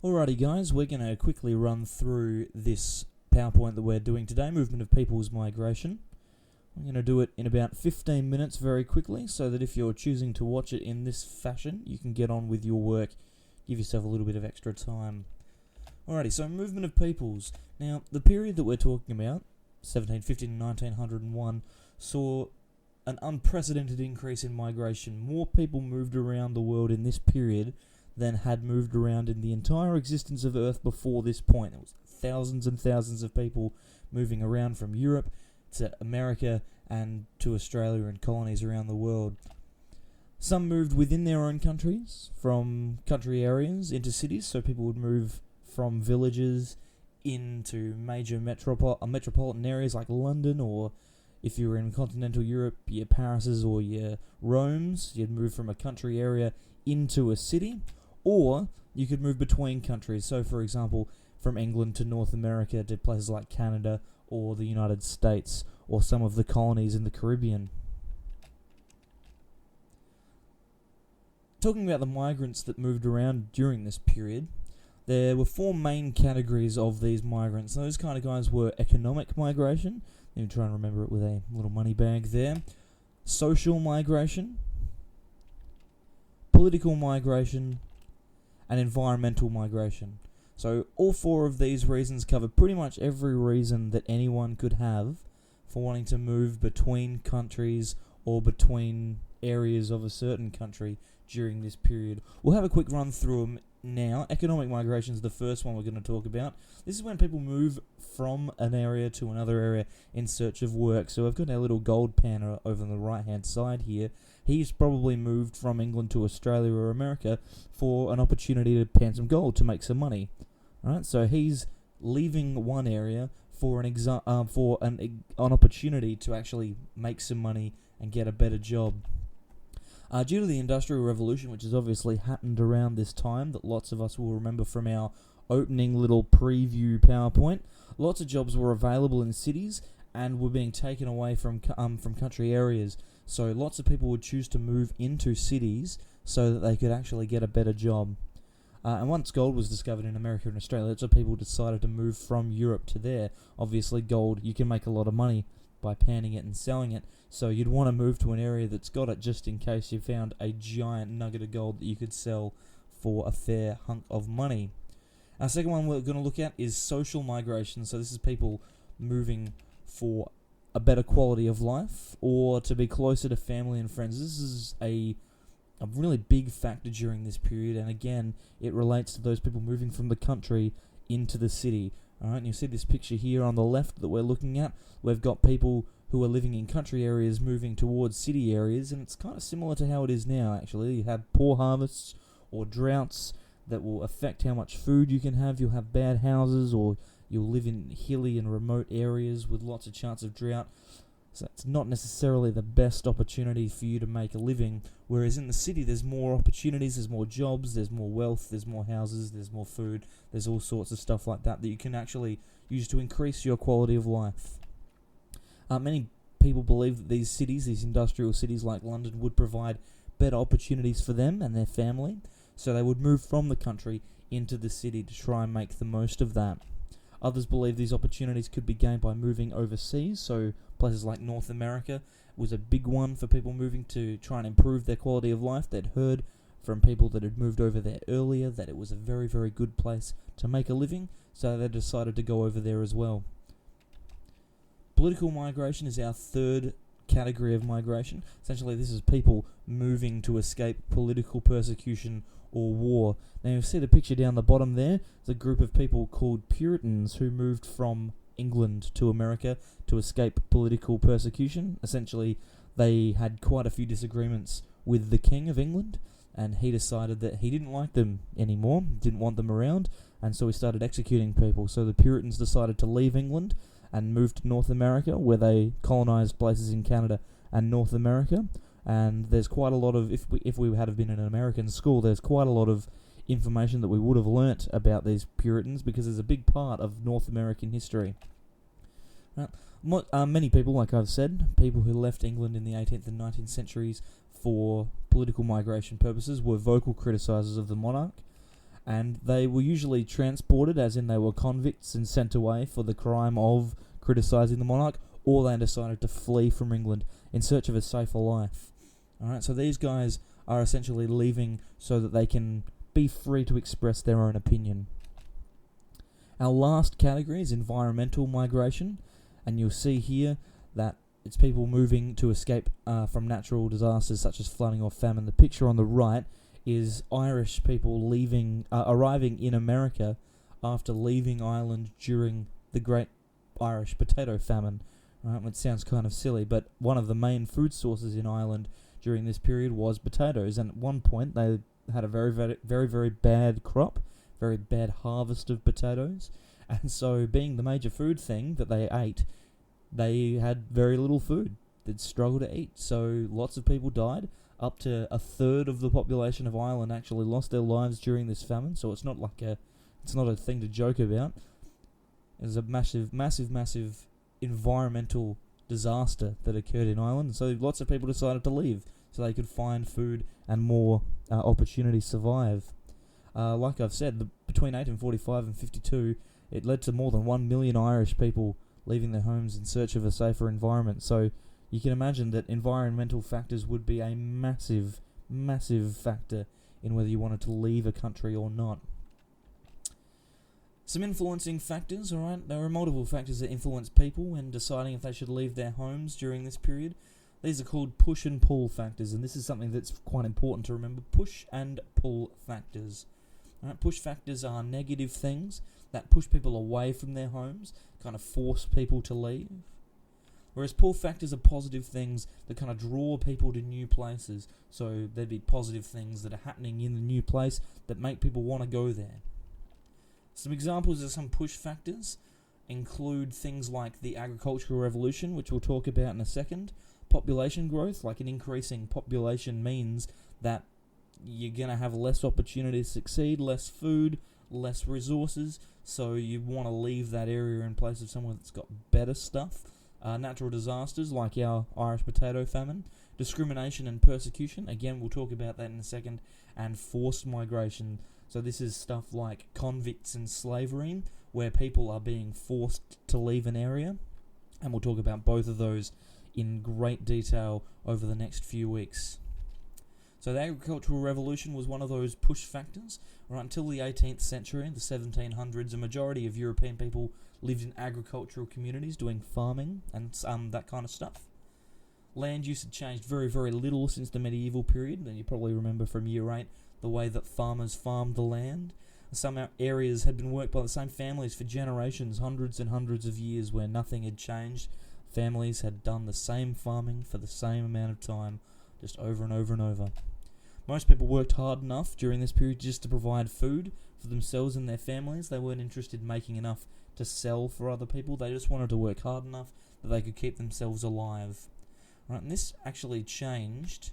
Alrighty guys, we're going to quickly run through this PowerPoint that we're doing today, Movement of People's Migration. I'm going to do it in about 15 minutes very quickly, so that if you're choosing to watch it in this fashion, you can get on with your work, give yourself a little bit of extra time. Alrighty, so Movement of Peoples. Now, the period that we're talking about, 1750 to 1901, saw an unprecedented increase in migration. More people moved around the world in this period than had moved around in the entire existence of Earth before this point. There was thousands and thousands of people moving around from Europe to America and to Australia and colonies around the world. Some moved within their own countries, from country areas into cities, so people would move from villages into major metropolitan areas like London, or if you were in continental Europe, your Parises or your Romes. You'd move from a country area into a city. Or you could move between countries. So, for example, from England to North America to places like Canada or the United States or some of the colonies in the Caribbean. Talking about the migrants that moved around during this period, there were four main categories of these migrants. Those kind of guys were economic migration. Let me try and remember it with a little money bag there. Social migration, political migration, and environmental migration. So all four of these reasons cover pretty much every reason that anyone could have for wanting to move between countries or between areas of a certain country during this period. We'll have a quick run through them now. Economic migration is the first one we're going to talk about. This is when people move from an area to another area in search of work. So I've got our little gold panner over on the right hand side here. He's probably moved from England to Australia or America for an opportunity to pan some gold to make some money. Alright, so he's leaving one area for an opportunity to actually make some money and get a better job. Due to the Industrial Revolution, which has obviously happened around this time, that lots of us will remember from our opening little preview PowerPoint, lots of jobs were available in cities and were being taken away from country areas. So lots of people would choose to move into cities so that they could actually get a better job. And once gold was discovered in America and Australia, lots of people decided to move from Europe to there. Obviously, gold, you can make a lot of money by panning it and selling it. So you'd want to move to an area that's got it just in case you found a giant nugget of gold that you could sell for a fair hunk of money. Our second one we're going to look at is social migration. So this is people moving for a better quality of life or to be closer to family and friends. This is a really big factor during this period, and again, it relates to those people moving from the country into the city. Alright, and you see this picture here on the left that we're looking at. We've got people who are living in country areas moving towards city areas, and it's kind of similar to how it is now, actually. You have poor harvests or droughts that will affect how much food you can have. You'll have bad houses, or you'll live in hilly and remote areas with lots of chance of drought. So it's not necessarily the best opportunity for you to make a living, whereas in the city there's more opportunities, there's more jobs, there's more wealth, there's more houses, there's more food, there's all sorts of stuff like that you can actually use to increase your quality of life. Many people believe that these cities, these industrial cities like London, would provide better opportunities for them and their family, so they would move from the country into the city to try and make the most of that. Others believe these opportunities could be gained by moving overseas, so places like North America was a big one for people moving to try and improve their quality of life. They'd heard from people that had moved over there earlier that it was a very, very good place to make a living, so they decided to go over there as well. Political migration is our third category of migration. Essentially, this is people moving to escape political persecution or war. Now you see the picture down the bottom there. It's a group of people called Puritans who moved from England to America to escape political persecution. Essentially, they had quite a few disagreements with the King of England, and he decided that he didn't like them anymore, didn't want them around, and so he started executing people. So the Puritans decided to leave England and move to North America, where they colonized places in Canada and North America. And there's quite a lot of, if we had been in an American school, there's quite a lot of information that we would have learnt about these Puritans, because there's a big part of North American history. Many people, like I've said, people who left England in the 18th and 19th centuries for political migration purposes, were vocal criticisers of the monarch, and they were usually transported, as in they were convicts and sent away for the crime of criticising the monarch, or they decided to flee from England in search of a safer life. Alright, so these guys are essentially leaving so that they can be free to express their own opinion. Our last category is environmental migration, and you'll see here that it's people moving to escape from natural disasters such as flooding or famine. The picture on the right is Irish people arriving in America after leaving Ireland during the Great Irish Potato Famine. It sounds kind of silly, but one of the main food sources in Ireland during this period was potatoes, and at one point they had a very, very, very, very bad crop, very bad harvest of potatoes, and so being the major food thing that they ate, they had very little food. They'd struggle to eat, so lots of people died. Up to a third of the population of Ireland actually lost their lives during this famine, so it's not a thing to joke about. It was a massive, massive, massive environmental disaster that occurred in Ireland, so lots of people decided to leave so they could find food and more opportunity to survive. Like I've said, between 1845 and 52, it led to more than 1 million Irish people leaving their homes in search of a safer environment. So you can imagine that environmental factors would be a massive, massive factor in whether you wanted to leave a country or not. Some influencing factors, alright? There are multiple factors that influence people when deciding if they should leave their homes during this period. These are called push and pull factors, and this is something that's quite important to remember. Push and pull factors. Alright, push factors are negative things that push people away from their homes, kind of force people to leave. Whereas pull factors are positive things that kind of draw people to new places. So there'd be positive things that are happening in the new place that make people want to go there. Some examples of some push factors include things like the agricultural revolution, which we'll talk about in a second. Population growth, like an increasing population means that you're going to have less opportunity to succeed, less food, less resources, so you want to leave that area in place of somewhere that's got better stuff. Natural disasters like our Irish potato famine, discrimination and persecution, again we'll talk about that in a second, and forced migration. So this is stuff like convicts and slavery, where people are being forced to leave an area, and we'll talk about both of those in great detail over the next few weeks. So the agricultural revolution was one of those push factors. Right until the 18th century, the 1700s, a majority of European people lived in agricultural communities doing farming and that kind of stuff. Land use had changed very, very little since the medieval period, and you probably remember from year 8 the way that farmers farmed the land. Some areas had been worked by the same families for generations, hundreds and hundreds of years, where nothing had changed. Families had done the same farming for the same amount of time, just over and over and over. Most people worked hard enough during this period just to provide food for themselves and their families. They weren't interested in making enough to sell for other people. They just wanted to work hard enough that they could keep themselves alive. Right, and this actually changed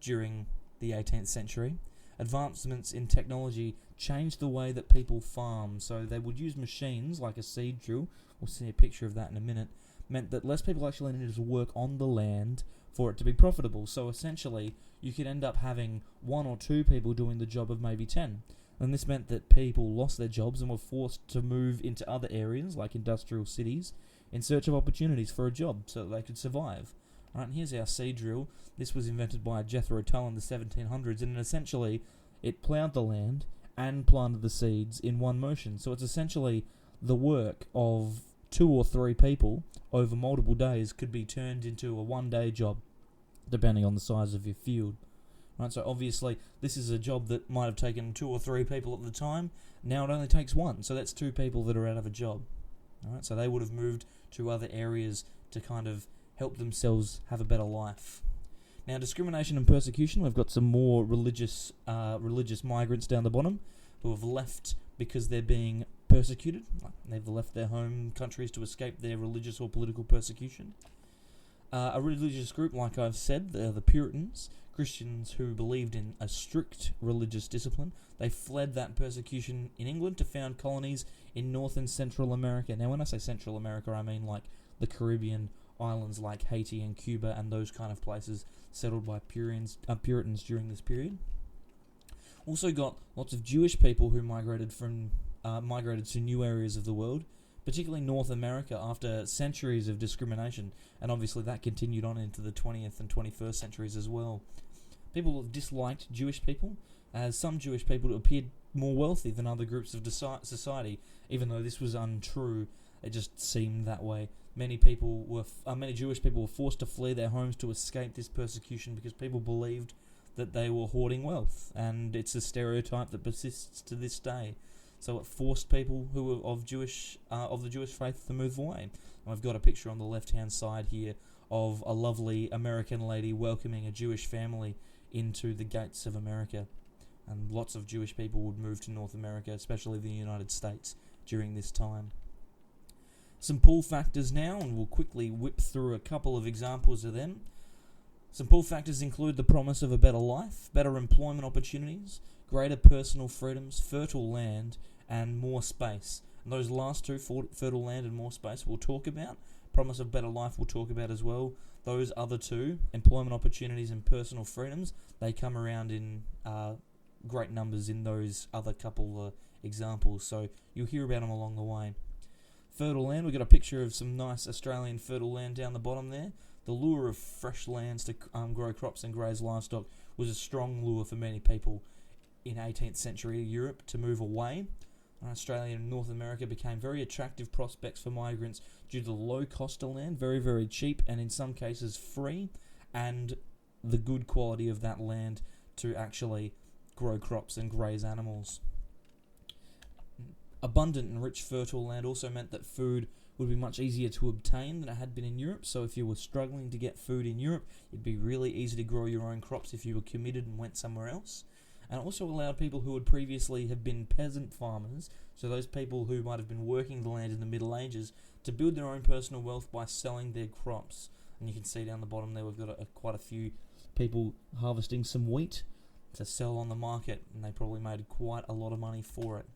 during the 18th century. Advancements in technology changed the way that people farm. So they would use machines like a seed drill, we'll see a picture of that in a minute, meant that less people actually needed to work on the land for it to be profitable. So essentially, you could end up having 1 or 2 people doing the job of maybe 10. And this meant that people lost their jobs and were forced to move into other areas, like industrial cities, in search of opportunities for a job so that they could survive. Right, and here's our seed drill. This was invented by Jethro Tull in the 1700s, and essentially it ploughed the land and planted the seeds in one motion. So it's essentially the work of 2 or 3 people over multiple days could be turned into a one-day job, depending on the size of your field. Right, so obviously this is a job that might have taken 2 or 3 people at the time. Now it only takes 1, so that's 2 people that are out of a job. Alright, so they would have moved to other areas to kind of help themselves have a better life. Now, discrimination and persecution, we've got some more religious migrants down the bottom who have left because they're being persecuted. They've left their home countries to escape their religious or political persecution. A religious group, like I've said, the Puritans, Christians who believed in a strict religious discipline. They fled that persecution in England to found colonies in North and Central America. Now, when I say Central America, I mean like the Caribbean islands like Haiti and Cuba and those kind of places settled by Puritans during this period. Also got lots of Jewish people who migrated to new areas of the world, particularly North America, after centuries of discrimination, and obviously that continued on into the 20th and 21st centuries as well. People disliked Jewish people, as some Jewish people appeared more wealthy than other groups of society, even though this was untrue. It just seemed that way. Many Jewish people were forced to flee their homes to escape this persecution because people believed that they were hoarding wealth, and it's a stereotype that persists to this day. So it forced people who were of the Jewish faith to move away. And I've got a picture on the left-hand side here of a lovely American lady welcoming a Jewish family into the gates of America. And lots of Jewish people would move to North America, especially the United States, during this time. Some pull factors now, and we'll quickly whip through a couple of examples of them. Some pull factors include the promise of a better life, better employment opportunities, greater personal freedoms, fertile land, and more space. And those last two, fertile land and more space, we'll talk about. Promise of better life we'll talk about as well. Those other two, employment opportunities and personal freedoms, they come around in great numbers in those other couple examples, so you'll hear about them along the way. Fertile land, we've got a picture of some nice Australian fertile land down the bottom there. The lure of fresh lands to grow crops and graze livestock was a strong lure for many people in 18th century Europe to move away. Australia and North America became very attractive prospects for migrants due to the low cost of land, very, very cheap, and in some cases free, and the good quality of that land to actually grow crops and graze animals. Abundant and rich fertile land also meant that food would be much easier to obtain than it had been in Europe. So if you were struggling to get food in Europe, it'd be really easy to grow your own crops if you were committed and went somewhere else. And it also allowed people who would previously have been peasant farmers, so those people who might have been working the land in the Middle Ages, to build their own personal wealth by selling their crops. And you can see down the bottom there we've got quite a few people harvesting some wheat to sell on the market, and they probably made quite a lot of money for it.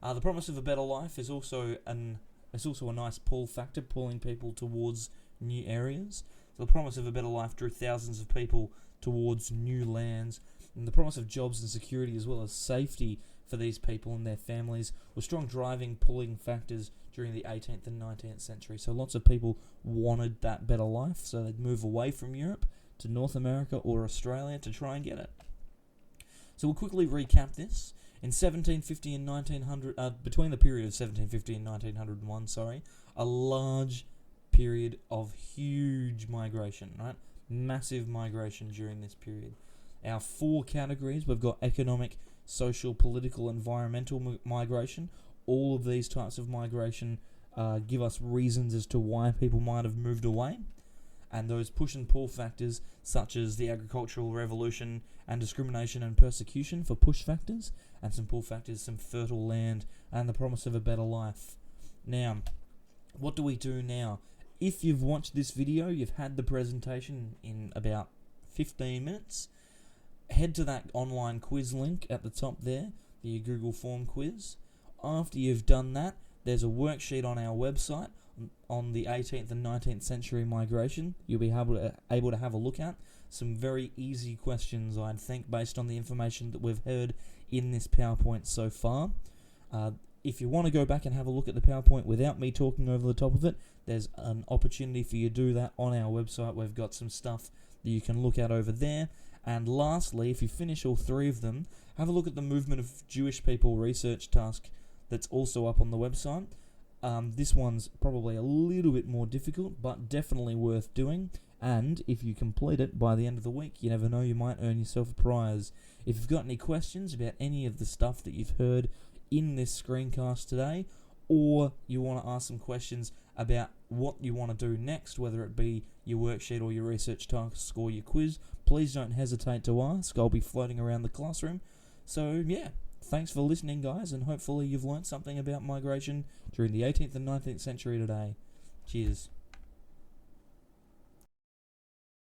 The promise of a better life is also a nice pull factor, pulling people towards new areas. So the promise of a better life drew thousands of people towards new lands, and the promise of jobs and security as well as safety for these people and their families were strong driving, pulling factors during the 18th and 19th century. So lots of people wanted that better life, so they'd move away from Europe to North America or Australia to try and get it. So we'll quickly recap this. In 1750 and 1900, between the period of 1750 and 1901, a large period of huge migration, right? Massive migration during this period. Our four categories, we've got economic, social, political, environmental migration. All of these types of migration give us reasons as to why people might have moved away. And those push and pull factors, such as the agricultural revolution and discrimination and persecution for push factors, and some pull factors, some fertile land, and the promise of a better life. Now, what do we do now? If you've watched this video, you've had the presentation in about 15 minutes, head to that online quiz link at the top there, the Google form quiz. After you've done that, there's a worksheet on our website on the 18th and 19th century migration. You'll be able to have a look at some very easy questions, I'd think, based on the information that we've heard in this PowerPoint so far. If you want to go back and have a look at the PowerPoint without me talking over the top of it, there's an opportunity for you to do that on our website. We've got some stuff that you can look at over there. And lastly, if you finish all three of them, have a look at the Movement of Jewish People research task that's also up on the website. This one's probably a little bit more difficult, but definitely worth doing. And if you complete it by the end of the week, you never know, you might earn yourself a prize. If you've got any questions about any of the stuff that you've heard in this screencast today, or you want to ask some questions about what you want to do next, whether it be your worksheet or your research task or your quiz, please don't hesitate to ask. I'll be floating around the classroom. So yeah, thanks for listening, guys, and hopefully you've learnt something about migration during the 18th and 19th century today. Cheers.